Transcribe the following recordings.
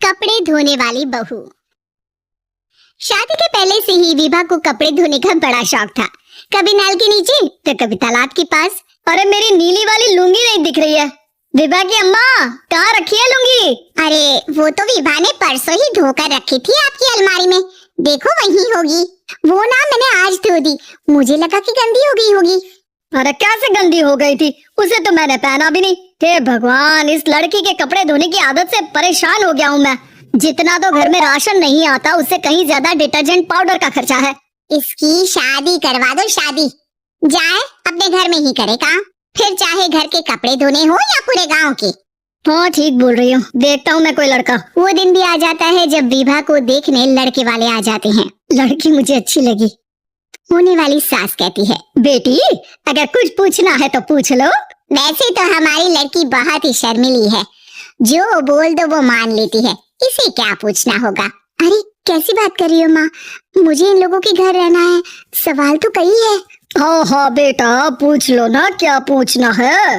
कपड़े धोने वाली बहू। शादी के पहले से ही विभा को कपड़े धोने का बड़ा शौक था। कभी नल के नीचे तो कभी तालाब के पास। अरे मेरी नीली वाली लुंगी नहीं दिख रही है। विभा की अम्मा कहाँ रखी है लुंगी? अरे वो तो विभा ने परसों ही धोकर रखी थी आपकी अलमारी में, देखो वहीं होगी। वो ना मैंने आज धो दी, मुझे लगा कि गंदी हो गई होगी। अरे कैसे गंदी हो गई थी, उसे तो मैंने पहना भी नहीं। हे भगवान, इस लड़की के कपड़े धोने की आदत से परेशान हो गया हूँ मैं। जितना तो घर में राशन नहीं आता उससे कहीं ज्यादा डिटर्जेंट पाउडर का खर्चा है। इसकी शादी करवा दो, शादी जाए अपने घर में ही करे काम, फिर चाहे घर के कपड़े धोने हो या पूरे गांव के। हाँ ठीक बोल रही हूँ, देखता हूँ मैं कोई लड़का। वो दिन भी आ जाता है जब विभा को देखने लड़के वाले आ जाते हैं। लड़की मुझे अच्छी लगी। होने वाली सास कहती है, बेटी अगर कुछ पूछना है तो पूछ लो। वैसे तो हमारी लड़की बहुत ही शर्मीली है, जो बोल दो वो मान लेती है, इसे क्या पूछना होगा। अरे कैसी बात कर रही हो माँ, मुझे इन लोगों के घर रहना है, सवाल तो कई है। हाँ हाँ बेटा पूछ लो ना, क्या पूछना है।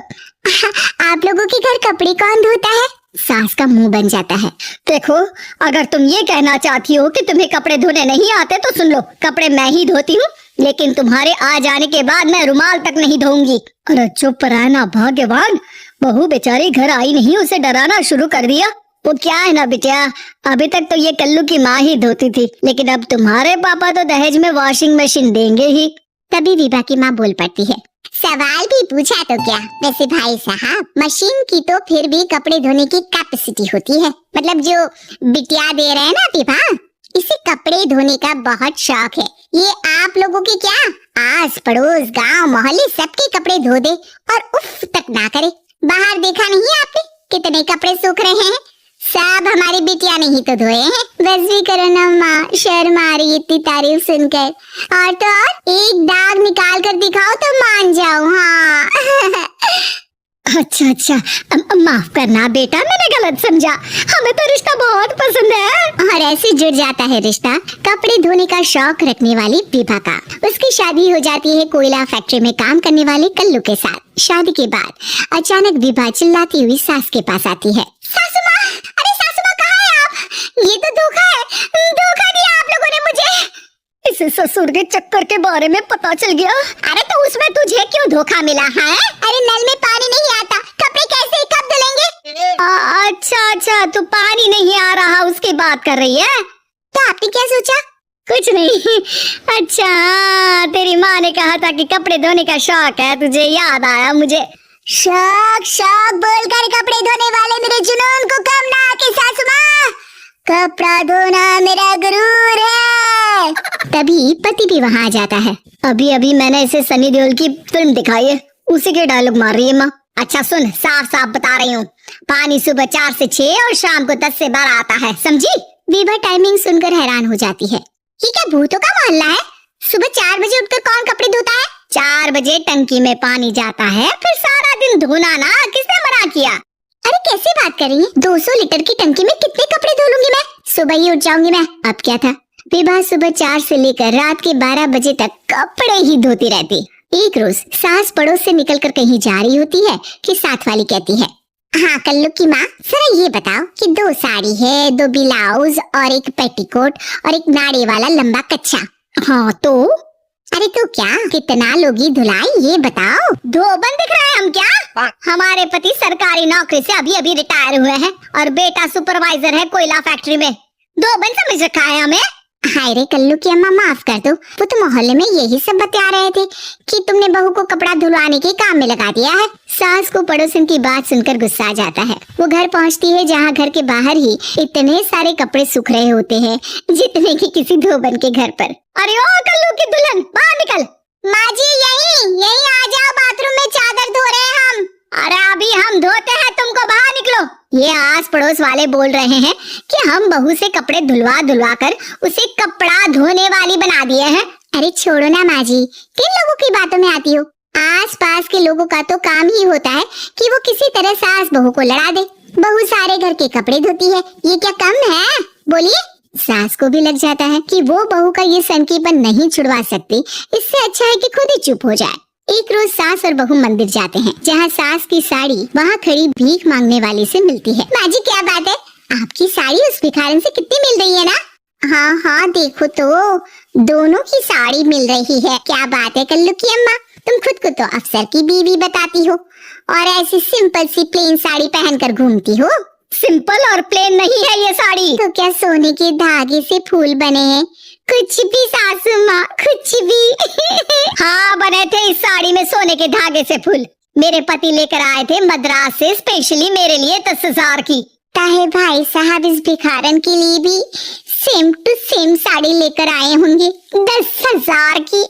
आप लोगों के घर कपड़े कौन धोता है? सास का मुंह बन जाता है। देखो अगर तुम ये कहना चाहती हो कि तुम्हें कपड़े धोने नहीं आते तो सुन लो, कपड़े मैं ही धोती हूँ, लेकिन तुम्हारे आ जाने के बाद मैं रुमाल तक नहीं धोऊंगी। अरे चुप रहना भाग्यवान, बहू बेचारी घर आई नहीं, उसे डराना शुरू कर दिया। वो क्या है ना बिटिया, अभी तक तो ये कल्लू की माँ ही धोती थी, लेकिन अब तुम्हारे पापा तो दहेज में वॉशिंग मशीन देंगे ही। तभी विभा की माँ बोल पड़ती है, सवाल भी पूछा तो क्या, वैसे भाई साहब मशीन की तो फिर भी कपड़े धोने की कैपेसिटी होती है, मतलब जो बिटिया दे रहे हैं ना विभा, इसे कपड़े धोने का बहुत शौक है। ये आप लोगों के क्या आस पड़ोस गांव मोहल्ले सबके कपड़े धो दे और उफ तक ना करे। बाहर देखा नहीं आपने कितने कपड़े सूख रहे हैं, सब हमारी बिटिया ने ही तो धोए हैं। बस भी करो ना माँ, शर्म आ रही इतनी तारीफ सुनकर। और तो और एक दाग निकाल कर दिखाओ तो मान जाओ। हाँ अच्छा माफ करना बेटा, मैंने गलत समझा, हमें तो रिश्ता बहुत पसंद है। और ऐसे जुड़ जाता है रिश्ता कपड़े धोने का शौक रखने वाली विभा का। उसकी शादी हो जाती है कोयला फैक्ट्री में काम करने वाले कल्लू के साथ। शादी के बाद अचानक विभा चिल्लाती हुई सास के पास आती है, सासू माँ, अरे सासू माँ कहाँ है आप? ये तो धोखा है, धोखा दिया आप लोगों ने मुझे। इसे ससुर के चक्कर के बारे में पता चल गया। अरे तो उसमें तुझे क्यों धोखा मिला है? अरे नल में पानी नहीं आता, कपड़े कैसे कब धुलेंगे? अच्छा तू पानी नहीं आ रहा उसकी बात कर रही है? तो आपने क्या सोचा? कुछ नहीं। अच्छा तेरी माँ ने कहा था कि कपड़े धोने का शौक है, तुझे याद आया मुझे। शौक बोलकर कपड़े धोने वाले मेरे जुनून को कम ना आके सासू माँ, कपड़ा धोना मेरा गुरूर है। तभी पति भी वहाँ आ जाता है। अभी मैंने इसे सनी देओल की फिल्म दिखाई है, उसी के डायलॉग मार रही है माँ। अच्छा सुन, साफ बता रही हूँ, पानी सुबह 4 से 6 और शाम को 10 से 12 आता है, समझी? विभा टाइमिंग सुनकर हैरान हो जाती है, ये क्या भूतों का मोहल्ला है? सुबह 4 बजे उठकर कौन कपड़े धोता है? 4 बजे टंकी में पानी जाता है, फिर सारा दिन धोना ना, किसने मना किया? अरे कैसे बात कर रही है, 200 लीटर की टंकी में कितने कपड़े धो लूंगी मैं, सुबह ही उठ जाऊंगी मैं। अब क्या था, विभा सुबह 4 से लेकर रात के 12 बजे तक कपड़े ही धोती रहती। एक रोज सास पड़ोस से निकलकर कहीं जा रही होती है कि साथ वाली कहती है, हाँ कल्लू की माँ, जरा ये बताओ कि 2 साड़ी है, 2 ब्लाउज और एक पेटीकोट और एक नाड़े वाला लंबा कच्छा। हाँ तो? अरे तो क्या, कितना लोगी धुलाई ये बताओ। धोबन दिख रहे हैं हम क्या? हमारे पति सरकारी नौकरी से अभी रिटायर हुए हैं और बेटा सुपरवाइजर है कोयला फैक्ट्री में। धोबन समझ रखा है हमें? हाय रे कल्लू की अम्मा, माफ कर दो, वो तो मोहल्ले में यही सब बता रहे थे कि तुमने बहू को कपड़ा धुलवाने के काम में लगा दिया है। सास को पड़ोसन की बात सुनकर गुस्सा आ जाता है। वो घर पहुंचती है जहां घर के बाहर ही इतने सारे कपड़े सूख रहे होते हैं जितने कि किसी धोबन के घर पर। अरे ओ कल्लू की दुल्हन, बाहर निकल। माँ जी यही आ जाओ, बाथरूम में चादर धो रहे हैं हम। अरे अभी हम धोते हैं, तुमको बाहर निकलो। ये आस पड़ोस वाले बोल रहे हैं कि हम बहू से कपड़े धुलवा कर उसे कपड़ा धोने वाली बना दिए हैं। अरे छोड़ो ना माँ जी, किन लोगों की बातों में आती हो? आस पास के लोगों का तो काम ही होता है कि वो किसी तरह सास बहू को लड़ा दे। बहू सारे घर के कपड़े धोती है, ये क्या कम है? बोलिए। सास को भी लग जाता है कि वो बहू का ये सनकीपन नहीं छुड़वा सकती, इससे अच्छा है कि खुद ही चुप हो जाए। एक रोज सास और बहू मंदिर जाते हैं, जहाँ सास की साड़ी वहाँ खड़ी भीख मांगने वाली से मिलती है। माँ जी क्या बात है, आपकी साड़ी उस भिखारन से कितनी मिल रही है ना? हाँ हाँ देखो तो, दोनों की साड़ी मिल रही है। क्या बात है कल्लू की अम्मा, तुम खुद को तो अफसर की बीवी बताती हो और ऐसी सिंपल सी प्लेन साड़ी पहनकर घूमती हो। सिंपल और प्लेन नहीं है ये साड़ी। तो क्या सोने के धागे से फूल बने हैं? कुछ भी सासू माँ, कुछ भी। हाँ बने थे इस साड़ी में सोने के धागे से फूल। मेरे पति लेकर आए थे मद्रास से स्पेशली मेरे लिए 10,000 की। ताहे भाई साहब इस भिखारन के लिए भी सेम टू सेम साड़ी लेकर आए होंगे 10,000 की।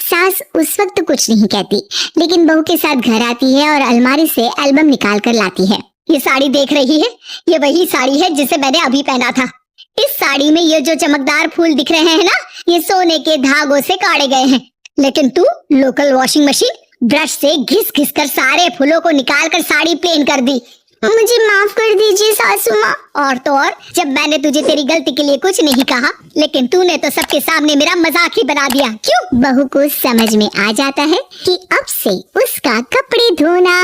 सास उस वक्त तो कुछ नहीं कहती, लेकिन बहू के साथ घर आती है और अलमारी से एल्बम निकाल कर लाती है। ये साड़ी देख रही है, ये वही साड़ी है जिसे मैंने अभी पहना था। इस साड़ी में ये जो चमकदार फूल दिख रहे हैं ना, ये सोने के धागों से काटे गए हैं। लेकिन तू लोकल वॉशिंग मशीन ब्रश से घिस घिस कर सारे फूलों को निकाल कर साड़ी प्लेन कर दी। मुझे माफ कर दीजिए सासू माँ। और तो और, जब मैंने तुझे तेरी गलती के लिए कुछ नहीं कहा, लेकिन तूने तो सबके सामने मेरा मजाक ही बना दिया। क्यों? बहू को समझ में आ जाता है कि अब से उसका कपड़े धोना